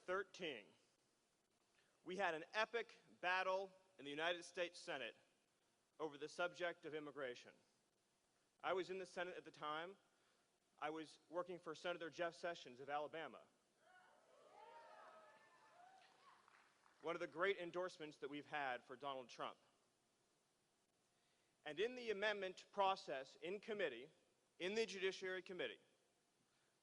2013, we had an epic battle in the United States Senate over the subject of immigration. I was in the Senate at the time. I was working for Senator Jeff Sessions of Alabama. One of the great endorsements that we've had for Donald Trump. And in the amendment process in committee, in the Judiciary Committee,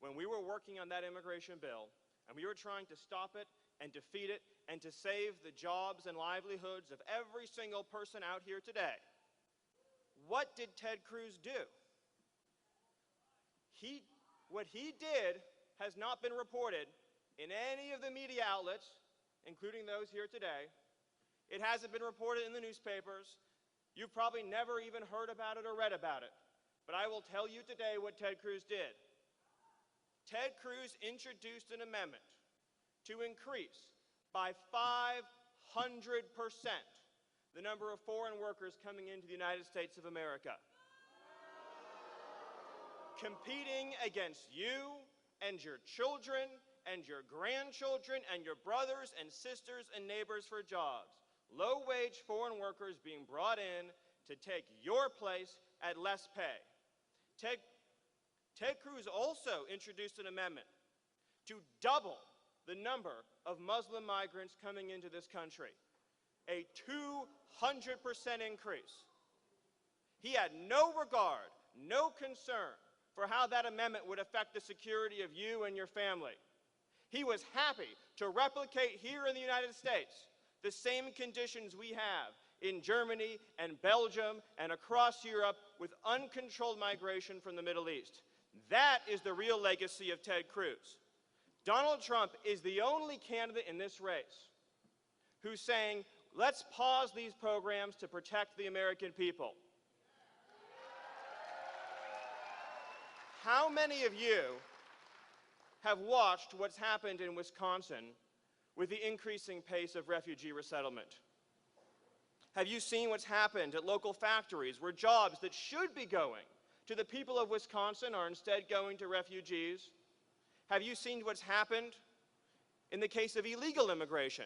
when we were working on that immigration bill, and we were trying to stop it and defeat it and to save the jobs and livelihoods of every single person out here today, what did Ted Cruz do? What he did has not been reported in any of the media outlets, including those here today. It hasn't been reported in the newspapers. You've probably never even heard about it or read about it. But I will tell you today what Ted Cruz did. Ted Cruz introduced an amendment to increase by 500% the number of foreign workers coming into the United States of America, competing against you and your children and your grandchildren and your brothers and sisters and neighbors for jobs. Low-wage foreign workers being brought in to take your place at less pay. Ted Cruz also introduced an amendment to double the number of Muslim migrants coming into this country, a 200% increase. He had no regard, no concern for how that amendment would affect the security of you and your family. He was happy to replicate here in the United States the same conditions we have in Germany and Belgium and across Europe with uncontrolled migration from the Middle East. That is the real legacy of Ted Cruz. Donald Trump is the only candidate in this race who's saying, let's pause these programs to protect the American people. How many of you have watched what's happened in Wisconsin with the increasing pace of refugee resettlement? Have you seen what's happened at local factories where jobs that should be going to the people of Wisconsin are instead going to refugees? Have you seen what's happened in the case of illegal immigration,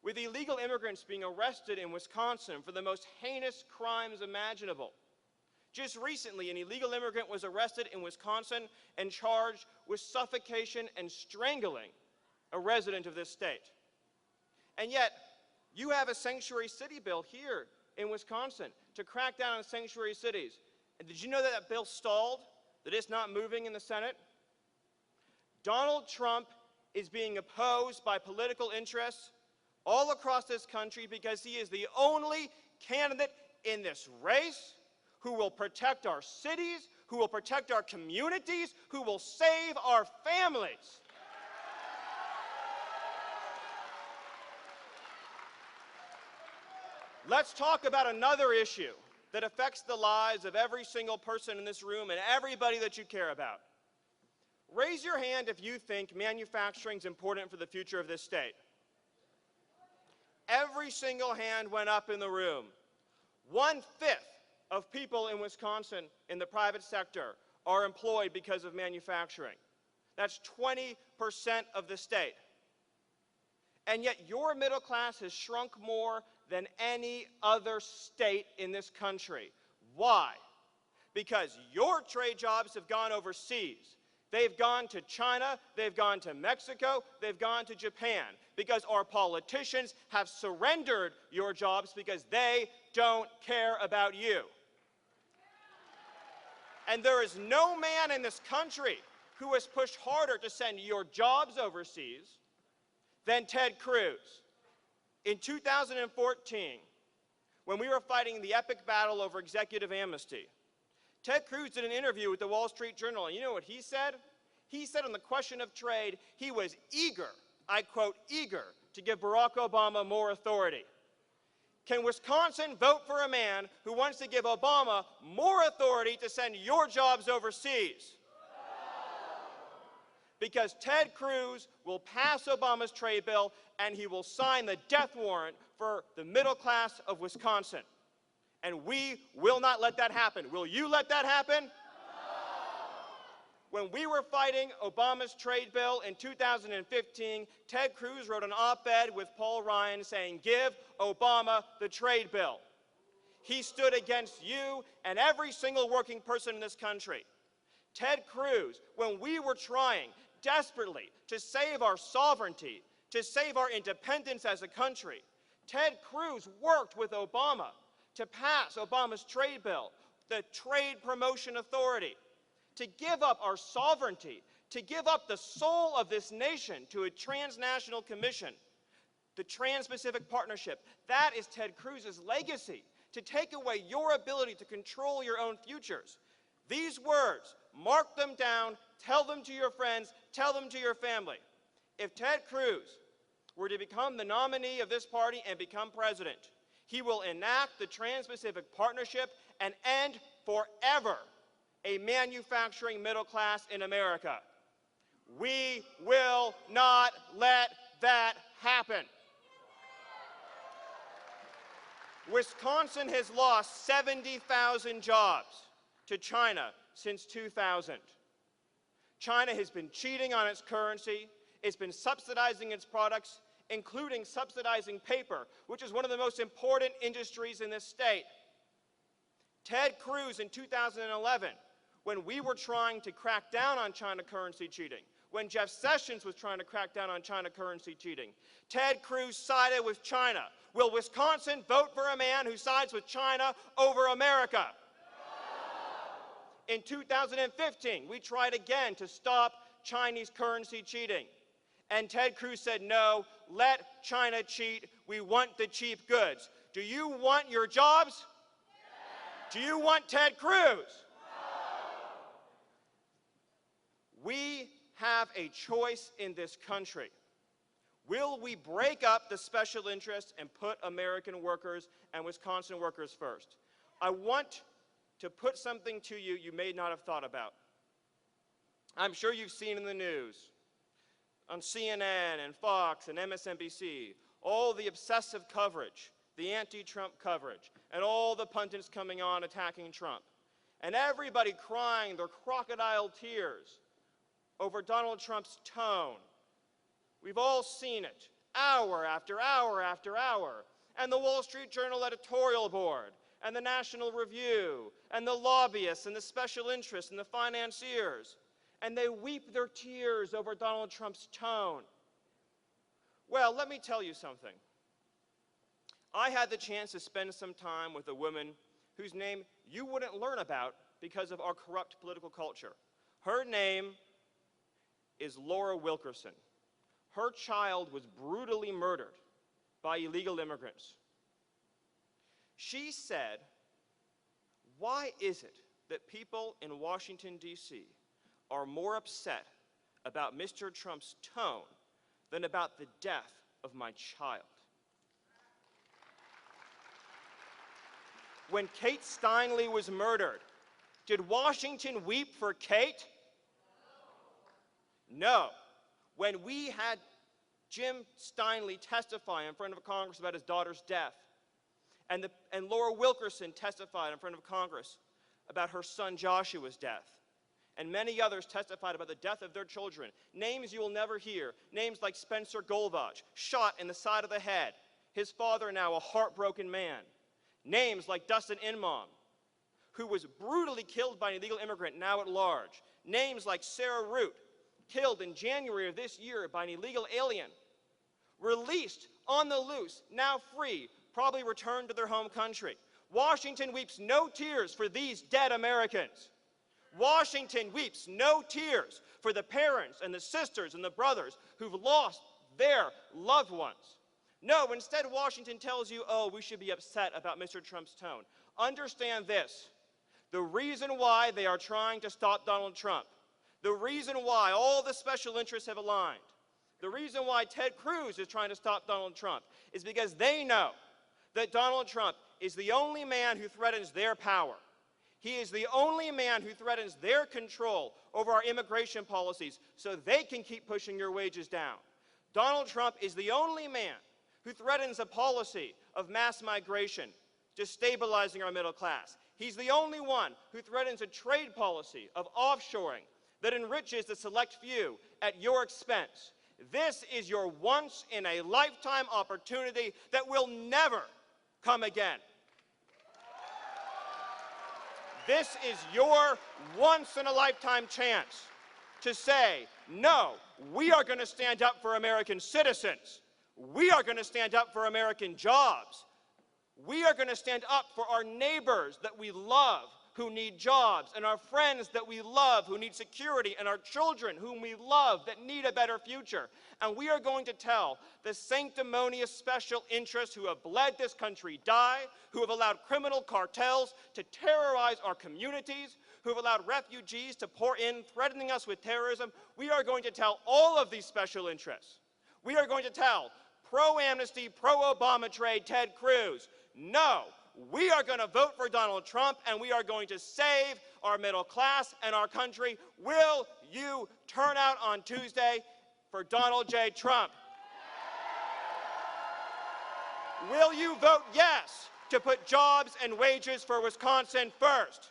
with illegal immigrants being arrested in Wisconsin for the most heinous crimes imaginable? Just recently, an illegal immigrant was arrested in Wisconsin and charged with suffocation and strangling a resident of this state. And yet, you have a sanctuary city bill here in Wisconsin to crack down on sanctuary cities. And did you know that that bill stalled, that it's not moving in the Senate? Donald Trump is being opposed by political interests all across this country because he is the only candidate in this race who will protect our cities, who will protect our communities, who will save our families. Let's talk about another issue that affects the lives of every single person in this room and everybody that you care about. Raise your hand if you think manufacturing is important for the future of this state. Every single hand went up in the room. 1/5 of people in Wisconsin in the private sector are employed because of manufacturing. That's 20% of the state. And yet your middle class has shrunk more than any other state in this country. Why? Because your trade jobs have gone overseas. They've gone to China, they've gone to Mexico, they've gone to Japan, because our politicians have surrendered your jobs because they don't care about you. And there is no man in this country who has pushed harder to send your jobs overseas than Ted Cruz. In 2014, when we were fighting the epic battle over executive amnesty, Ted Cruz did an interview with the Wall Street Journal, and you know what he said? He said on the question of trade, he was eager, I quote, eager to give Barack Obama more authority. Can Wisconsin vote for a man who wants to give Obama more authority to send your jobs overseas? Because Ted Cruz will pass Obama's trade bill and he will sign the death warrant for the middle class of Wisconsin. And we will not let that happen. Will you let that happen? When we were fighting Obama's trade bill in 2015, Ted Cruz wrote an op-ed with Paul Ryan saying, "Give Obama the trade bill." He stood against you and every single working person in this country. Ted Cruz, when we were trying desperately to save our sovereignty, to save our independence as a country, Ted Cruz worked with Obama to pass Obama's trade bill, the Trade Promotion Authority, to give up our sovereignty, to give up the soul of this nation to a transnational commission, the Trans-Pacific Partnership. That is Ted Cruz's legacy, to take away your ability to control your own futures. These words, mark them down, tell them to your friends, tell them to your family. If Ted Cruz were to become the nominee of this party and become president, he will enact the Trans-Pacific Partnership and end forever a manufacturing middle class in America. We will not let that happen. Wisconsin has lost 70,000 jobs to China since 2000. China has been cheating on its currency. It's been subsidizing its products, including subsidizing paper, which is one of the most important industries in this state. Ted Cruz in 2011, when we were trying to crack down on China currency cheating, when Jeff Sessions was trying to crack down on China currency cheating, Ted Cruz sided with China. Will Wisconsin vote for a man who sides with China over America? No! In 2015, we tried again to stop Chinese currency cheating. And Ted Cruz said, no, let China cheat. We want the cheap goods. Do you want your jobs? Yes. Do you want Ted Cruz? No. We have a choice in this country. Will we break up the special interests and put American workers and Wisconsin workers first? I want to put something to you you may not have thought about. I'm sure you've seen in the news, on CNN and Fox and MSNBC, all the obsessive coverage, the anti-Trump coverage, and all the pundits coming on attacking Trump. And everybody crying their crocodile tears over Donald Trump's tone. We've all seen it, hour after hour after hour. And the Wall Street Journal editorial board, and the National Review, and the lobbyists, and the special interests, and the financiers. And they weep their tears over Donald Trump's tone. Well, let me tell you something. I had the chance to spend some time with a woman whose name you wouldn't learn about because of our corrupt political culture. Her name is Laura Wilkerson. Her child was brutally murdered by illegal immigrants. She said, why is it that people in Washington, D.C. are more upset about Mr. Trump's tone than about the death of my child? When Kate Steinle was murdered, did Washington weep for Kate? No. When we had Jim Steinle testify in front of Congress about his daughter's death, and Laura Wilkerson testified in front of Congress about her son Joshua's death, and many others testified about the death of their children, names you will never hear, names like Spencer Golvach, shot in the side of the head, his father now a heartbroken man, names like Dustin Inman, who was brutally killed by an illegal immigrant now at large, names like Sarah Root, killed in January of this year by an illegal alien, released on the loose, now free, probably returned to their home country. Washington weeps no tears for these dead Americans. Washington weeps no tears for the parents and the sisters and the brothers who've lost their loved ones. No, instead Washington tells you, oh, we should be upset about Mr. Trump's tone. Understand this. The reason why they are trying to stop Donald Trump, the reason why all the special interests have aligned, the reason why Ted Cruz is trying to stop Donald Trump is because they know that Donald Trump is the only man who threatens their power. He is the only man who threatens their control over our immigration policies so they can keep pushing your wages down. Donald Trump is the only man who threatens a policy of mass migration, destabilizing our middle class. He's the only one who threatens a trade policy of offshoring, that enriches the select few at your expense. This is your once-in-a-lifetime opportunity that will never come again. This is your once-in-a-lifetime chance to say, no, we are going to stand up for American citizens. We are going to stand up for American jobs. We are going to stand up for our neighbors that we love who need jobs, and our friends that we love who need security, and our children whom we love that need a better future. And we are going to tell the sanctimonious special interests who have bled this country die, who have allowed criminal cartels to terrorize our communities, who have allowed refugees to pour in, threatening us with terrorism. We are going to tell all of these special interests. We are going to tell pro-amnesty, pro-Obama trade Ted Cruz, no, we are going to vote for Donald Trump, and we are going to save our middle class and our country. Will you turn out on Tuesday for Donald J. Trump? Will you vote yes to put jobs and wages for Wisconsin first?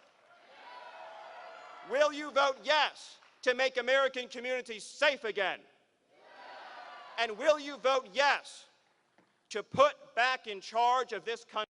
Will you vote yes to make American communities safe again? And will you vote yes to put back in charge of this country